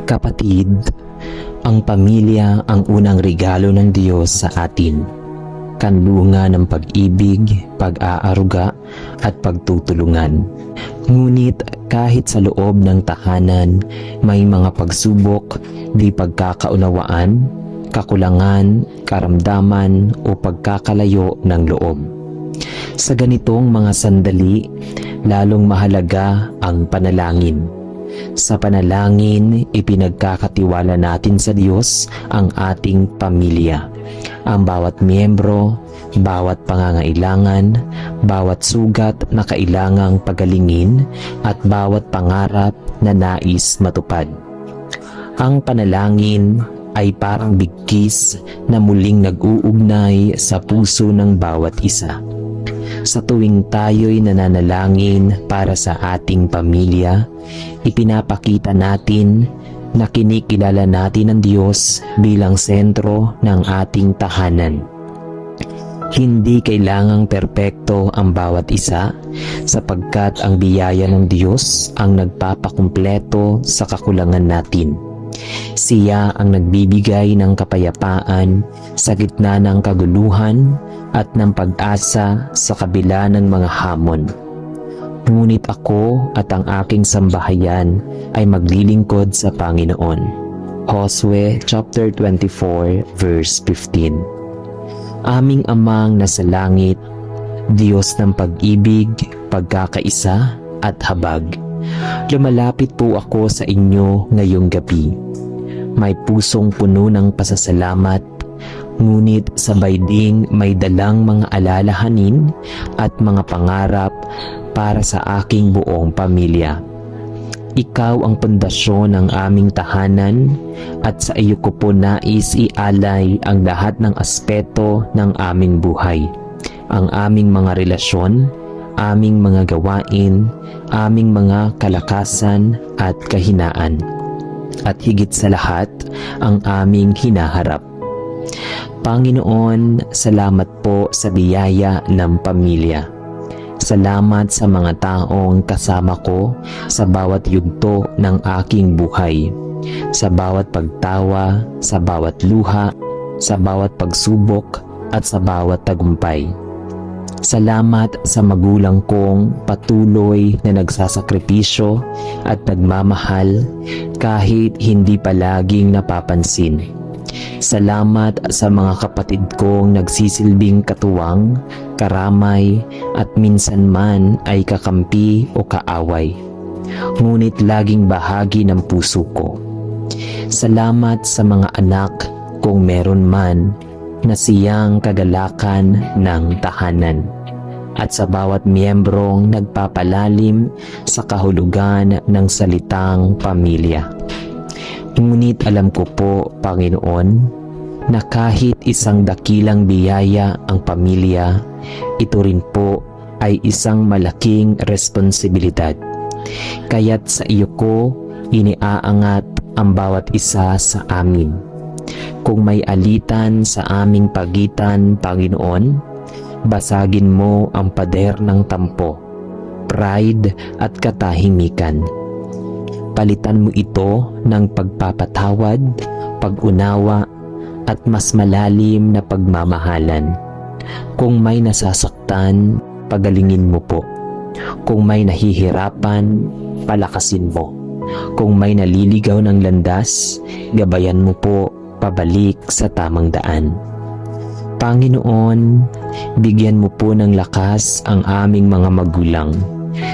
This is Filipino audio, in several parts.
Kapatid, ang pamilya ang unang regalo ng Diyos sa atin. Kanlungan ng pag-ibig, pag-aaruga at pagtutulungan. Ngunit kahit sa loob ng tahanan may mga pagsubok, di pagkakaunawaan, kakulangan, karamdaman o pagkakalayo ng loob. Sa ganitong mga sandali, lalong mahalaga ang panalangin. Sa panalangin, ipinagkakatiwala natin sa Diyos ang ating pamilya. Ang bawat miyembro, bawat pangangailangan, bawat sugat na kailangang pagalingin, at bawat pangarap na nais matupad. Ang panalangin ay parang bigkis na muling nag-uugnay sa puso ng bawat isa. Sa tuwing tayo'y nananalangin para sa ating pamilya, ipinapakita natin na kinikilala natin ang Diyos bilang sentro ng ating tahanan. Hindi kailangang perpekto ang bawat isa, sapagkat ang biyaya ng Diyos ang nagpapakumpleto sa kakulangan natin. Siya ang nagbibigay ng kapayapaan sa gitna ng kaguluhan at ng pag-asa sa kabila ng mga hamon. Ngunit ako at ang aking sambahayan ay maglilingkod sa Panginoon. Josue chapter 24 verse 15. Aming Amang nasa langit, Diyos ng pag-ibig, pagkakaisa at habag, lumalapit po ako sa inyo ngayong gabi. May pusong puno ng pasasalamat, ngunit sabay ding may dalang mga alalahanin at mga pangarap para sa aking buong pamilya. Ikaw ang pundasyon ng aming tahanan, at sa iyo ko po nais ialay ang lahat ng aspeto ng aming buhay. Ang aming mga relasyon, aming mga gawain, aming mga kalakasan at kahinaan, at higit sa lahat, ang aming hinaharap. Panginoon, salamat po sa biyaya ng pamilya. Salamat sa mga taong kasama ko sa bawat yugto ng aking buhay, sa bawat pagtawa, sa bawat luha, sa bawat pagsubok at sa bawat tagumpay. Salamat sa magulang kong patuloy na nagsasakripisyo at nagmamahal kahit hindi palaging napapansin. Salamat sa mga kapatid kong nagsisilbing katuwang, karamay at minsan man ay kakampi o kaaway, ngunit laging bahagi ng puso ko. Salamat sa mga anak kung meron man na siyang kagalakan ng tahanan, at sa bawat miyembrong nagpapalalim sa kahulugan ng salitang pamilya. Ngunit alam ko po, Panginoon, na kahit isang dakilang biyaya ang pamilya, ito rin po ay isang malaking responsibilidad. Kaya't sa iyo ko iniaangat ang bawat isa sa amin. Kung may alitan sa aming pagitan, Panginoon, basagin mo ang pader ng tampo, pride at katahimikan. Palitan mo ito ng pagpapatawad, pag-unawa at mas malalim na pagmamahalan. Kung may nasasaktan, pagalingin mo po. Kung may nahihirapan, palakasin mo. Kung may naliligaw ng landas, gabayan mo po pabalik sa tamang daan. Panginoon, bigyan mo po ng lakas ang aming mga magulang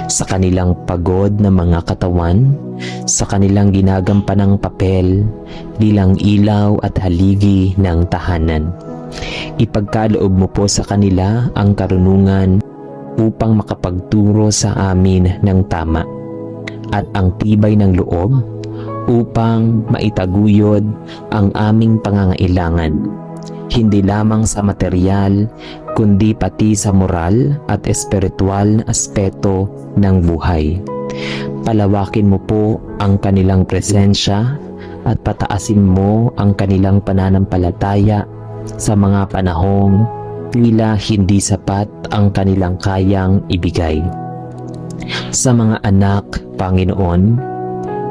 sa kanilang pagod na mga katawan, sa kanilang ginagampanang papel bilang ilaw at haligi ng tahanan. Ipagkaloob mo po sa kanila ang karunungan upang makapagturo sa amin ng tama, at ang tibay ng loob upang maitaguyod ang aming pangangailangan, hindi lamang sa material kundi pati sa moral at espiritual na aspeto ng buhay. Palawakin mo po ang kanilang presensya at pataasin mo ang kanilang pananampalataya sa mga panahong tila hindi sapat ang kanilang kayang ibigay. Sa mga anak, Panginoon,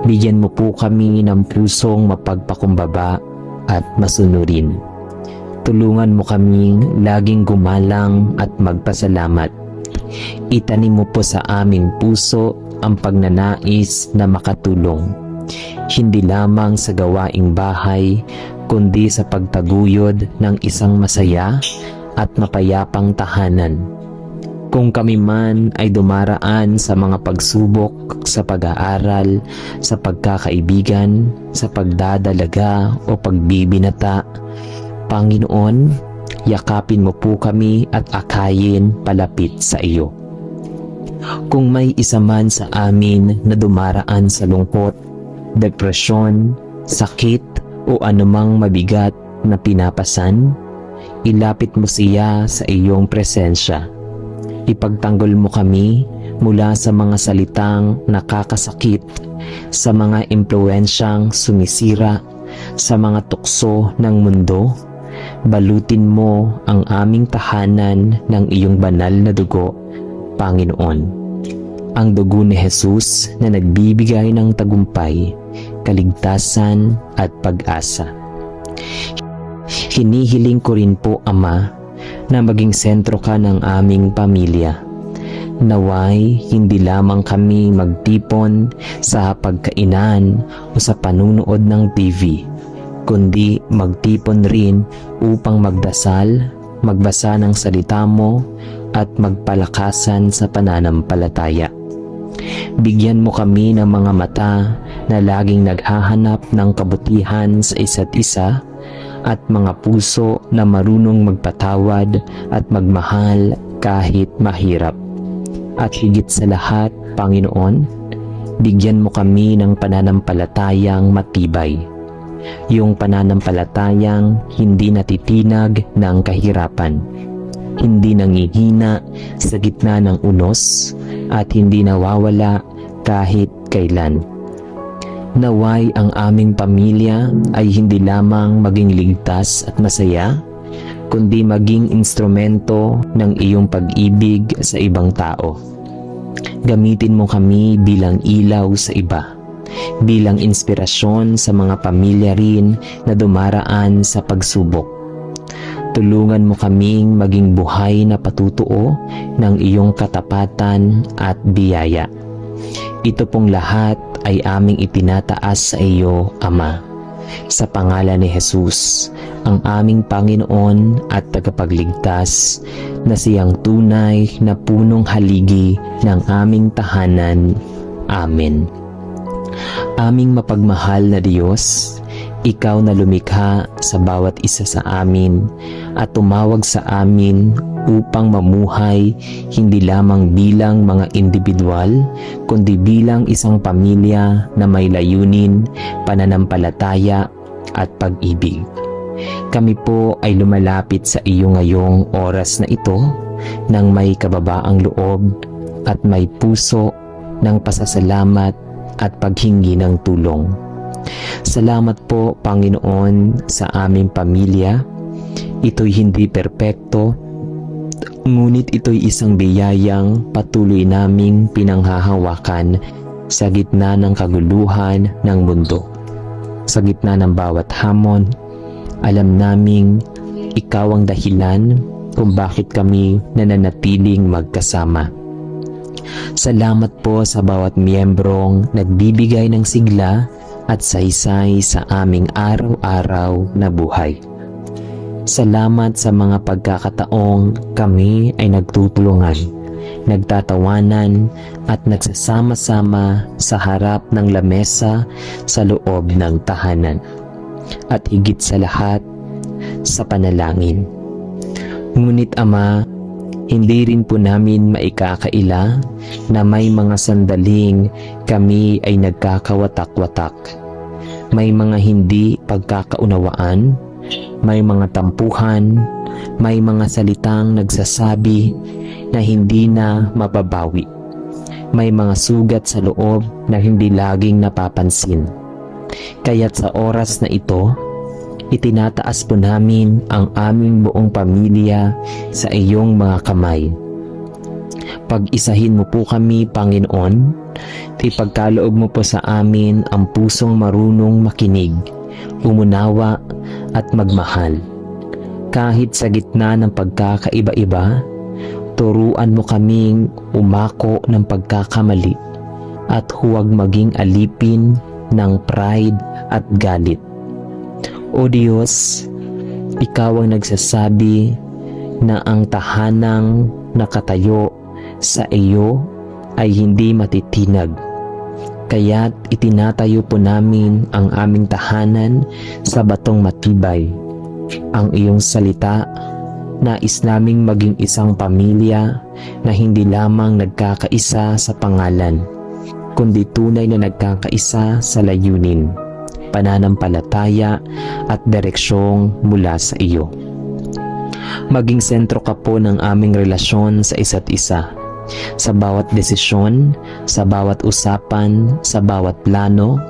Bigyan mo po kami ng pusong mapagpakumbaba at masunurin. Tulungan mo kaming laging gumalang at magpasalamat. Itanim mo po sa aming puso ang pagnanais na makatulong, hindi lamang sa gawaing bahay, kundi sa pagtaguyod ng isang masaya at mapayapang tahanan. Kung kami man ay dumaraan sa mga pagsubok sa pag-aaral, sa pagkakaibigan, sa pagdadalaga o pagbibinata, Panginoon, yakapin mo po kami at akayin palapit sa iyo. Kung may isa man sa amin na dumaraan sa lungkot, depresyon, sakit o anumang mabigat na pinapasan, ilapit mo siya sa iyong presensya. Ipagtanggol mo kami mula sa mga salitang nakakasakit, sa mga impluensyang sumisira, sa mga tukso ng mundo. Balutin mo ang aming tahanan ng iyong banal na dugo, Panginoon. Ang dugo ni Jesus na nagbibigay ng tagumpay, kaligtasan at pag-asa. Hinihiling ko rin po, Ama, na maging sentro ka ng aming pamilya. Naway hindi lamang kami magtipon sa pagkainan o sa panunood ng TV, kundi magtipon rin upang magdasal, magbasa ng salita mo at magpalakasan sa pananampalataya. Bigyan mo kami ng mga mata na laging naghahanap ng kabutihan sa isa't isa at mga puso na marunong magpatawad at magmahal kahit mahirap. At higit sa lahat, Panginoon, bigyan mo kami ng pananampalatayang matibay. Yung pananampalatayang hindi natitinag ng kahirapan, hindi nangihina sa gitna ng unos at hindi nawawala kahit kailan. Naway ang aming pamilya ay hindi lamang maging ligtas at masaya, kundi maging instrumento ng iyong pag-ibig sa ibang tao. Gamitin mo kami bilang ilaw sa iba, bilang inspirasyon sa mga pamilya rin na dumaraan sa pagsubok. Tulungan mo kaming maging buhay na patutuo ng iyong katapatan at biyaya. Ito pong lahat ay aming itinataas sa iyo, Ama. Sa pangalan ni Jesus, ang aming Panginoon at tagapagligtas, na siyang tunay na punong haligi ng aming tahanan. Amen. Aming mapagmahal na Diyos, Ikaw na lumikha sa bawat isa sa amin at tumawag sa amin upang mamuhay hindi lamang bilang mga individual, kundi bilang isang pamilya na may layunin, pananampalataya at pag-ibig. Kami po ay lumalapit sa iyo ngayong oras na ito nang may kababaang loob at may puso ng pasasalamat at paghingi ng tulong. Salamat po, Panginoon, sa aming pamilya. Ito'y hindi perpekto, ngunit ito'y isang biyayang patuloy naming pinanghahawakan sa gitna ng kaguluhan ng mundo. Sa gitna ng bawat hamon, alam naming Ikaw ang dahilan kung bakit kami nananatiling magkasama. Salamat po sa bawat miyembrong nagbibigay ng sigla at saysay sa aming araw-araw na buhay. Salamat sa mga pagkakataong kami ay nagtutulungan, nagtatawanan at nagsasama-sama sa harap ng lamesa sa loob ng tahanan. At higit sa lahat, sa panalangin. Ngunit Ama, hindi rin po namin maikakaila na may mga sandaling kami ay nagkakawatak-watak. May mga hindi pagkakaunawaan, may mga tampuhan, may mga salitang nagsasabi na hindi na mababawi. May mga sugat sa loob na hindi laging napapansin. Kaya't sa oras na ito, itinataas po namin ang aming buong pamilya sa iyong mga kamay. Pag-isahin mo po kami, Panginoon. Ipagkaloob mo po sa amin ang pusong marunong makinig, umunawa at magmahal. Kahit sa gitna ng pagkakaiba-iba, turuan mo kaming umako ng pagkakamali at huwag maging alipin ng pride at galit. O Diyos, Ikaw ang nagsasabi na ang tahanang nakatayo sa iyo ay hindi matitinag. Kaya't itinatayo po namin ang aming tahanan sa batong matibay. Ang iyong salita, nais naming maging isang pamilya na hindi lamang nagkakaisa sa pangalan, kundi tunay na nagkakaisa sa layunin, pananampalataya at direksyong mula sa iyo. Maging sentro ka po ng aming relasyon sa isa't isa. Sa bawat desisyon, sa bawat usapan, sa bawat plano,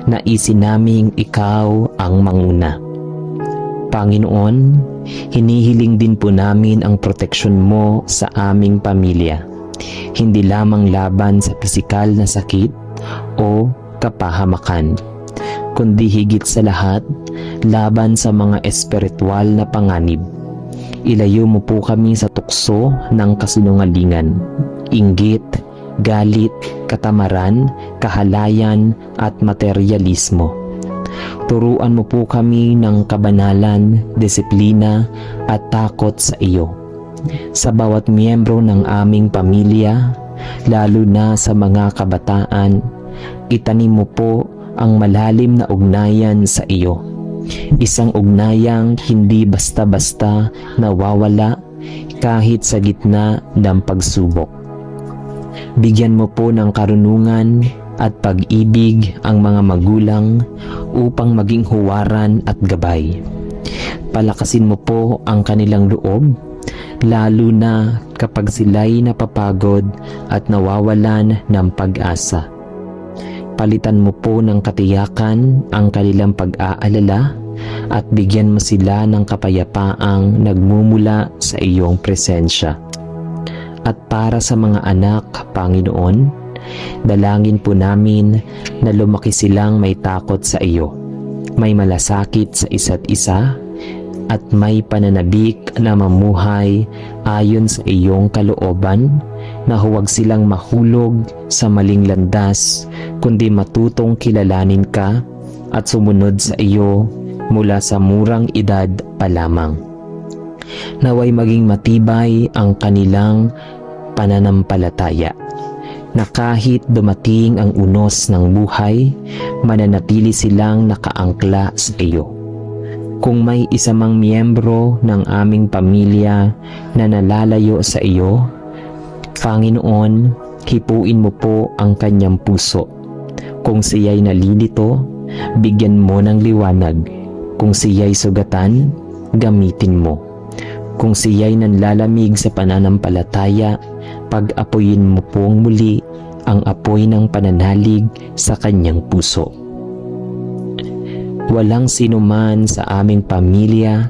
naisin naming ikaw ang manguna. Panginoon, hinihiling din po namin ang proteksyon mo sa aming pamilya. Hindi lamang laban sa pisikal na sakit o kapahamakan, kundi higit sa lahat, laban sa mga espiritual na panganib. Ilayo mo po kami sa tukso ng kasinungalingan, inggit, galit, katamaran, kahalayan at materyalismo. Turuan mo po kami ng kabanalan, disiplina at takot sa iyo. Sa bawat miyembro ng aming pamilya, lalo na sa mga kabataan, itanim mo po ang malalim na ugnayan sa iyo. Isang ugnayang hindi basta-basta nawawala kahit sa gitna ng pagsubok. Bigyan mo po ng karunungan at pag-ibig ang mga magulang upang maging huwaran at gabay. Palakasin mo po ang kanilang loob, lalo na kapag sila'y napapagod at nawawalan ng pag-asa. Palitan mo po ng katiyakan ang kanilang pag-aalala at bigyan mo sila ng kapayapaang nagmumula sa iyong presensya. At para sa mga anak, Panginoon, dalangin po namin na lumaki silang may takot sa iyo, may malasakit sa isa't isa, at may pananabik na mamuhay ayon sa iyong kalooban, na huwag silang mahulog sa maling landas, kundi matutong kilalanin ka at sumunod sa iyo mula sa murang edad pa lamang. Naway maging matibay ang kanilang pananampalataya, na kahit dumating ang unos ng buhay, mananatili silang nakaangkla sa iyo. Kung may isa mang miyembro ng aming pamilya na nalalayo sa iyo, Panginoon, hipuin mo po ang kanyang puso. Kung siya'y nalilito, bigyan mo ng liwanag. Kung siya'y sugatan, gamitin mo. Kung siya'y nanlalamig sa pananampalataya, pag-apoyin mo pong muli ang apoy ng pananalig sa kanyang puso. Walang sinuman sa aming pamilya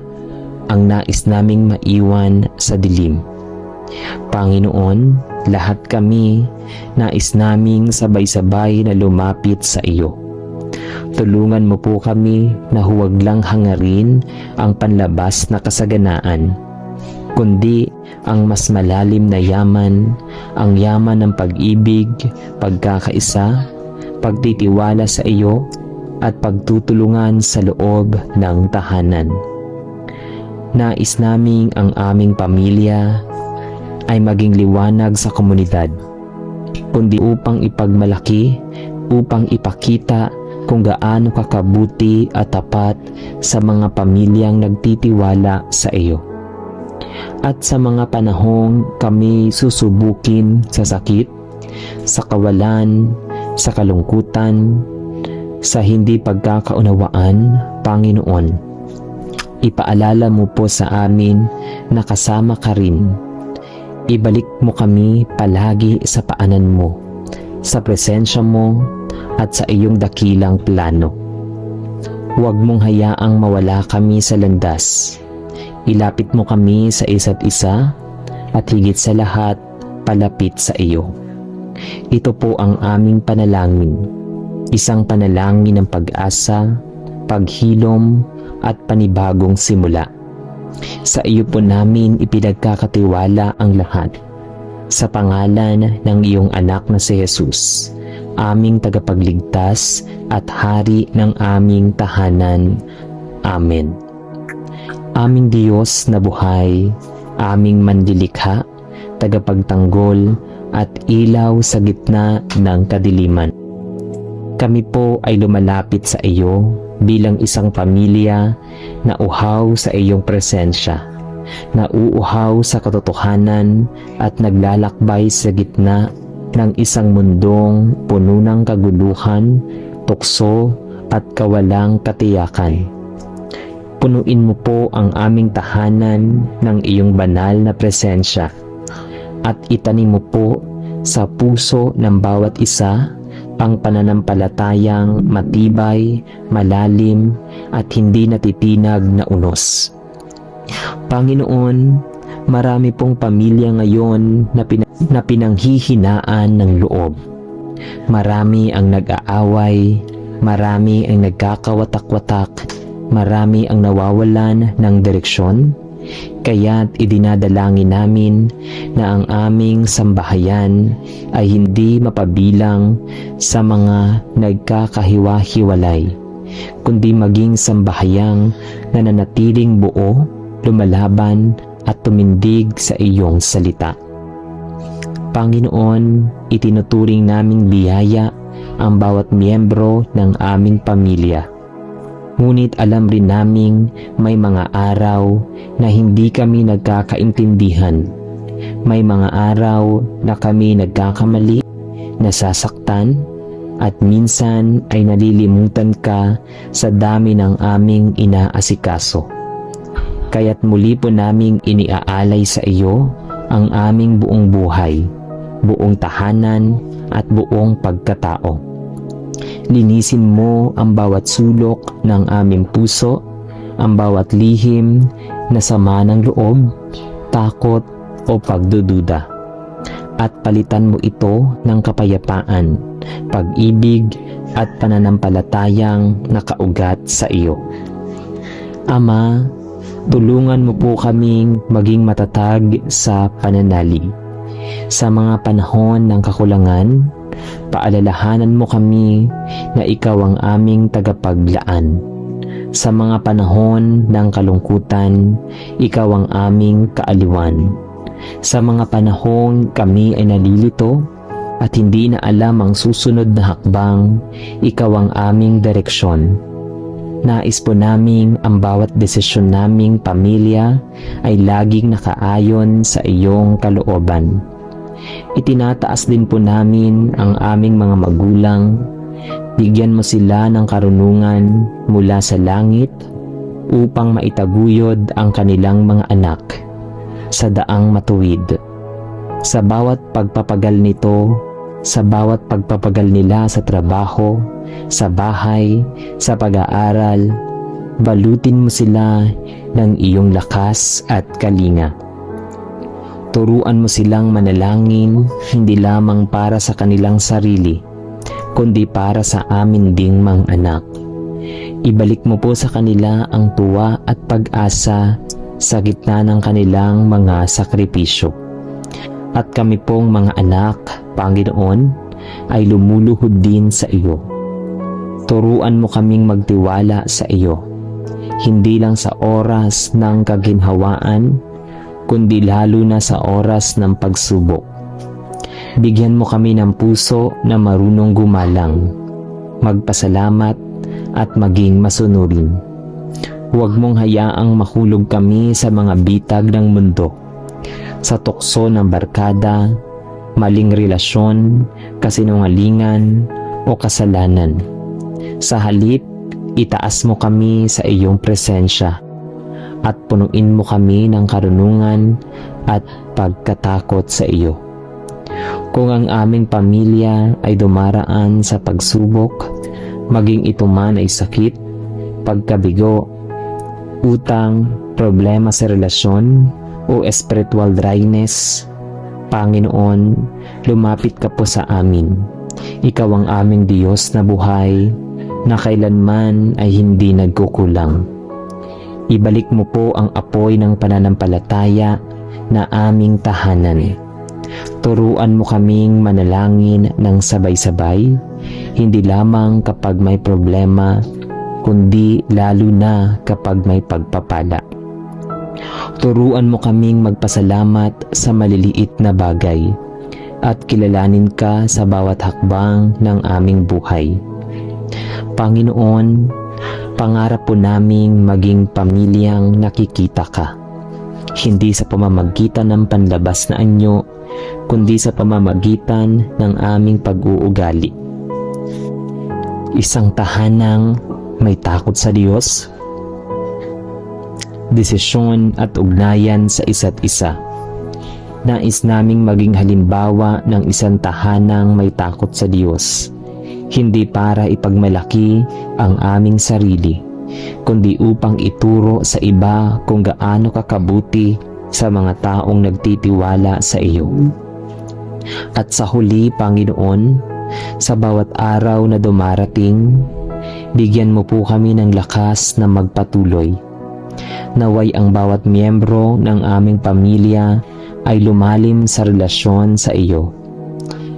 ang nais naming maiwan sa dilim. Panginoon, lahat kami nais naming sabay-sabay na lumapit sa iyo. Tulungan mo po kami na huwag lang hangarin ang panlabas na kasaganaan, kundi ang mas malalim na yaman, ang yaman ng pag-ibig, pagkakaisa, pagtitiwala sa iyo, at pagtutulungan sa loob ng tahanan. Nais naming ang aming pamilya ay maging liwanag sa komunidad, kundi upang ipagmalaki, upang ipakita kung gaano kakabuti at tapat sa mga pamilyang nagtitiwala sa iyo. At sa mga panahong kami susubukin sa sakit, sa kawalan, sa kalungkutan, sa hindi pagkakaunawaan, Panginoon, ipaalala mo po sa amin na kasama ka rin. Ibalik mo kami palagi sa paanan mo, sa presensya mo at sa iyong dakilang plano. Huwag mong hayaang mawala kami sa landas. Ilapit mo kami sa isa't isa at higit sa lahat, palapit sa iyo. Ito po ang aming panalangin, isang panalangin ng pag-asa, paghilom at panibagong simula. Sa iyo po namin ipinagkakatiwala ang lahat. Sa pangalan ng iyong anak na si Jesus, aming tagapagligtas at hari ng aming tahanan. Amen. Aming Diyos na buhay, aming manlilikha, tagapagtanggol at ilaw sa gitna ng kadiliman. Kami po ay lumalapit sa iyo bilang isang pamilya na uhaw sa iyong presensya, nauuhaw sa katotohanan at naglalakbay sa gitna ng isang mundong puno ng kaguluhan, tukso at kawalang katiyakan. Punuin mo po ang aming tahanan ng iyong banal na presensya at itanim mo po sa puso ng bawat isa ang pananampalatayang matibay, malalim at hindi natitinag na unos. Panginoon, marami pong pamilya ngayon na pinanghihinaan ng loob. Marami ang nag-aaway, marami ang nagkakawatak-watak, marami ang nawawalan ng direksyon. Kaya't idinadalangin namin na ang aming sambahayan ay hindi mapabilang sa mga nagkakahiwa-hiwalay, kundi maging sambahayang nananatiling buo, lumalaban at tumindig sa iyong salita. Panginoon, itinuturing naming biyaya ang bawat miyembro ng aming pamilya. Ngunit alam rin naming may mga araw na hindi kami nagkakaintindihan. May mga araw na kami nagkakamali, nasasaktan, at minsan ay nalilimutan ka sa dami ng aming inaasikaso. Kaya't muli po naming iniaalay sa iyo ang aming buong buhay, buong tahanan at buong pagkatao. Linisin mo ang bawat sulok ng aming puso, ang bawat lihim na sama ng loob, takot o pagdududa. At palitan mo ito ng kapayapaan, pag-ibig at pananampalatayang nakaugat sa iyo. Ama, tulungan mo po kaming maging matatag sa pananalig. Sa mga panahon ng kakulangan, paalalahanan mo kami na ikaw ang aming tagapaglaan. Sa mga panahon ng kalungkutan, ikaw ang aming kaaliwan. Sa mga panahong kami ay nalilito at hindi na alam ang susunod na hakbang, ikaw ang aming direksyon. Nais po naming ang bawat desisyon naming pamilya ay laging nakaayon sa iyong kalooban. Itinataas din po namin ang aming mga magulang. Bigyan mo sila ng karunungan mula sa langit upang maitaguyod ang kanilang mga anak sa daang matuwid. Sa bawat pagpapagal nito, sa bawat pagpapagal nila sa trabaho, sa bahay, sa pag-aaral, balutin mo sila ng iyong lakas at kalinga. Turuan mo silang manalangin hindi lamang para sa kanilang sarili, kundi para sa amin ding mga anak. Ibalik mo po sa kanila ang tuwa at pag-asa sa gitna ng kanilang mga sakripisyo. At kami pong mga anak, Panginoon, ay lumuluhod din sa iyo. Turuan mo kaming magtiwala sa iyo, hindi lang sa oras ng kaginhawaan, kundi lalo na sa oras ng pagsubok. Bigyan mo kami ng puso na marunong gumalang, magpasalamat at maging masunurin. Huwag mong hayaang mahulog kami sa mga bitag ng mundo, sa tukso ng barkada, maling relasyon, kasinungalingan o kasalanan. Sa halip, itaas mo kami sa iyong presensya at punuin mo kami ng karunungan at pagkatakot sa iyo. Kung ang aming pamilya ay dumaraan sa pagsubok, maging ito man ay sakit, pagkabigo, utang, problema sa relasyon o spiritual dryness, Panginoon, lumapit ka po sa amin. Ikaw ang aming Diyos na buhay, na kailanman ay hindi nagkukulang. Ibalik mo po ang apoy ng pananampalataya na aming tahanan. Turuan mo kaming manalangin ng sabay-sabay, hindi lamang kapag may problema, kundi lalo na kapag may pagpapala. Turuan mo kaming magpasalamat sa maliliit na bagay at kilalanin ka sa bawat hakbang ng aming buhay. Panginoon, pangarap po naming maging pamilyang nakikita ka, hindi sa pamamagitan ng panlabas na anyo, kundi sa pamamagitan ng aming pag-uugali. Isang tahanang may takot sa Diyos, desisyon at ugnayan sa isa't isa. Nais naming maging halimbawa ng isang tahanang may takot sa Diyos, hindi para ipagmalaki ang aming sarili, kundi upang ituro sa iba kung gaano kakabuti sa mga taong nagtitiwala sa iyo. At sa huli, Panginoon, sa bawat araw na dumarating, bigyan mo po kami ng lakas na magpatuloy. Naway ang bawat miyembro ng aming pamilya ay lumalim sa relasyon sa iyo.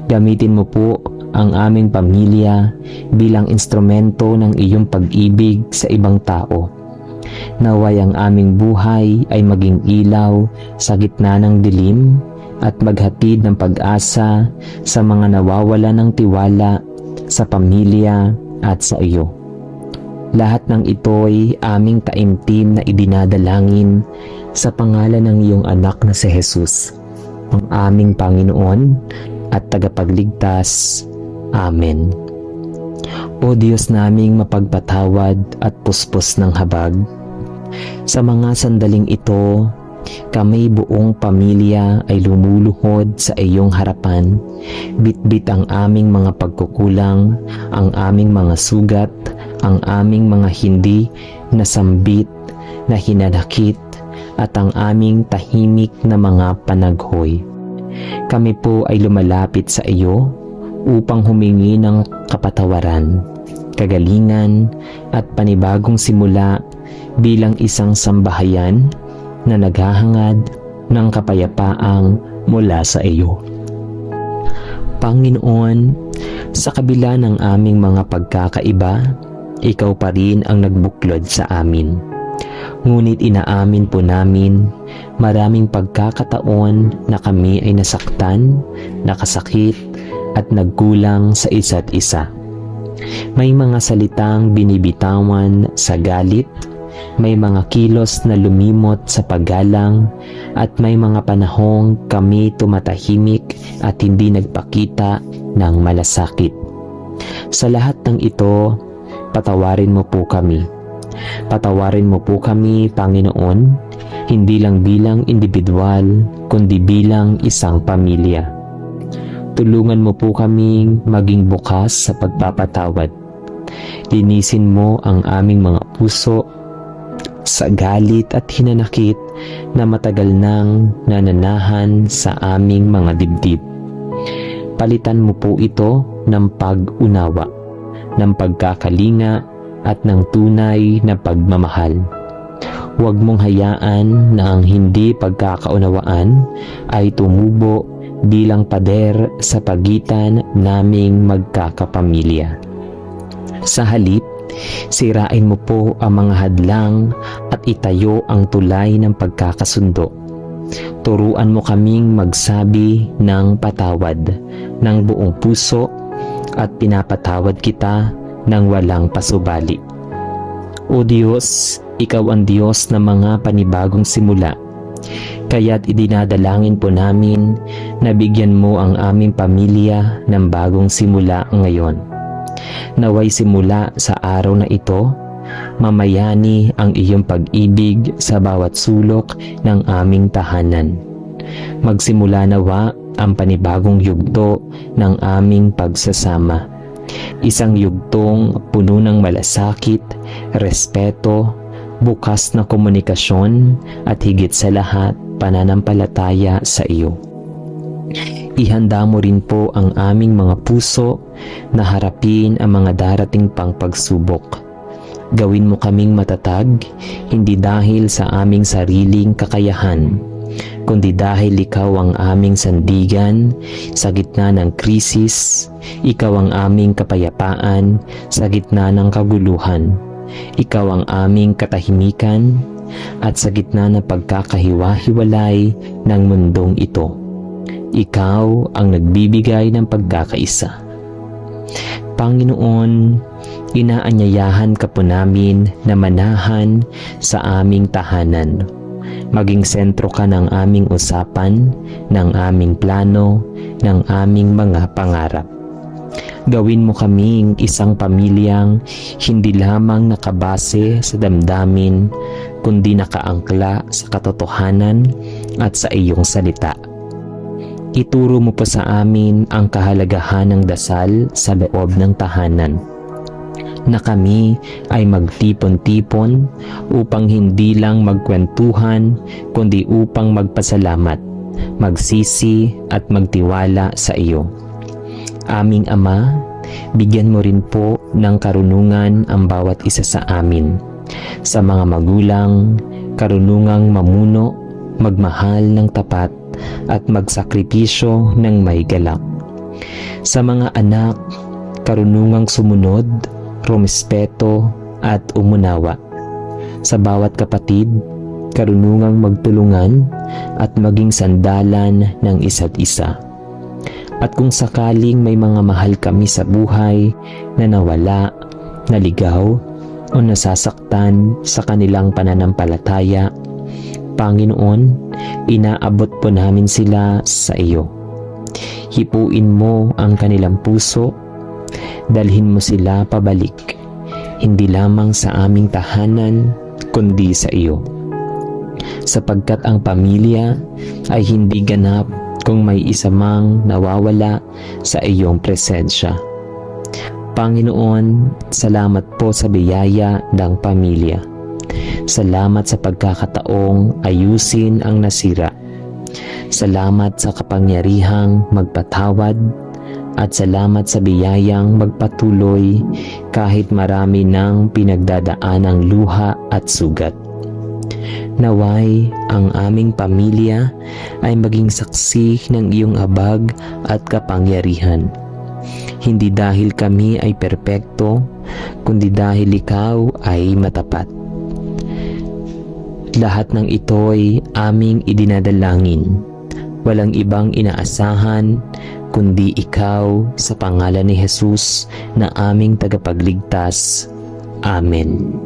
Gamitin mo po ang aming pamilya bilang instrumento ng iyong pag-ibig sa ibang tao. Naway ang aming buhay ay maging ilaw sa gitna ng dilim at maghatid ng pag-asa sa mga nawawala ng tiwala sa pamilya at sa iyo. Lahat ng ito'y aming taimtim na idinadalangin sa pangalan ng iyong anak na si Jesus, ang aming Panginoon at tagapagligtas. Amen. O Diyos naming mapagpatawad at puspos ng habag, sa mga sandaling ito, kami buong pamilya ay lumuluhod sa iyong harapan, bitbit ang aming mga pagkukulang, ang aming mga sugat, ang aming mga hindi nasambit, na hinanakit, at ang aming tahimik na mga panaghoy. Kami po ay lumalapit sa iyo upang humingi ng kapatawaran, kagalingan, at panibagong simula bilang isang sambahayan na naghahangad ng kapayapaang mula sa iyo. Panginoon, sa kabila ng aming mga pagkakaiba, ikaw pa rin ang nagbuklod sa amin. Ngunit inaamin po namin maraming pagkakataon na kami ay nasaktan, nakasakit, at nagkulang sa isa't isa. May mga salitang binibitawan sa galit, may mga kilos na lumimot sa paggalang, at may mga panahong kami tumatahimik at hindi nagpakita ng malasakit. Sa lahat ng ito, patawarin mo po kami. Patawarin mo po kami, Panginoon, hindi lang bilang individual, kundi bilang isang pamilya. Tulungan mo po kaming maging bukas sa pagpapatawad. Linisin mo ang aming mga puso sa galit at hinanakit na matagal nang nananahan sa aming mga dibdib. Palitan mo po ito ng pag-unawa, ng pagkakalinga, at ng tunay na pagmamahal. Huwag mong hayaan na ang hindi pagkakaunawaan ay tumubo bilang pader sa pagitan naming magkakapamilya. Sa halip, sirain mo po ang mga hadlang at itayo ang tulay ng pagkakasundo. Turuan mo kaming magsabi ng patawad ng buong puso at pinapatawad kita ng walang pasubali. O Diyos, ikaw ang Diyos ng mga panibagong simula. Kaya't idinadalangin po namin na bigyan mo ang aming pamilya ng bagong simula ngayon. Naway simula sa araw na ito, mamayani ang iyong pag-ibig sa bawat sulok ng aming tahanan. Magsimula nawa ang panibagong yugto ng aming pagsasama. Isang yugtong puno ng malasakit, respeto, bukas na komunikasyon, at higit sa lahat, pananampalataya sa iyo. Ihanda mo rin po ang aming mga puso na harapin ang mga darating pang pagsubok. Gawin mo kaming matatag, hindi dahil sa aming sariling kakayahan, kundi dahil ikaw ang aming sandigan sa gitna ng krisis, ikaw ang aming kapayapaan sa gitna ng kaguluhan, ikaw ang aming katahimikan at sa gitna ng pagkakahiwa-hiwalay ng mundong ito. Ikaw ang nagbibigay ng pagkakaisa. Panginoon, inaanyayahan ka po namin na manahan sa aming tahanan. Maging sentro ka ng aming usapan, ng aming plano, ng aming mga pangarap. Gawin mo kaming isang pamilyang hindi lamang nakabase sa damdamin, kundi nakaangkla sa katotohanan at sa iyong salita. Ituro mo po sa amin ang kahalagahan ng dasal sa loob ng tahanan, na kami ay magtipon-tipon upang hindi lang magkwentuhan, kundi upang magpasalamat, magsisi at magtiwala sa iyo. Aming Ama, bigyan mo rin po ng karunungan ang bawat isa sa amin. Sa mga magulang, karunungang mamuno, magmahal ng tapat, at magsakripisyo ng may galak. Sa mga anak, karunungang sumunod, rumespeto at umunawa. Sa bawat kapatid, karunungang magtulungan at maging sandalan ng isa't isa. At kung sakaling may mga mahal kami sa buhay na nawala, naligaw o nasasaktan sa kanilang pananampalataya, Panginoon, inaabot po namin sila sa iyo. Hipuin mo ang kanilang puso, dalhin mo sila pabalik, hindi lamang sa aming tahanan, kundi sa iyo. Sapagkat ang pamilya ay hindi ganap kung may isa mang nawawala sa iyong presensya. Panginoon, salamat po sa biyaya ng pamilya. Salamat sa pagkakataong ayusin ang nasira. Salamat sa kapangyarihang magpatawad at salamat sa biyayang magpatuloy kahit marami ng pinagdadaanang luha at sugat. Naway ang aming pamilya ay maging saksi ng iyong habag at kapangyarihan. Hindi dahil kami ay perpekto, kundi dahil ikaw ay matapat. Lahat ng ito'y aming idinadalangin. Walang ibang inaasahan kundi ikaw sa pangalan ni Jesus na aming tagapagligtas. Amen.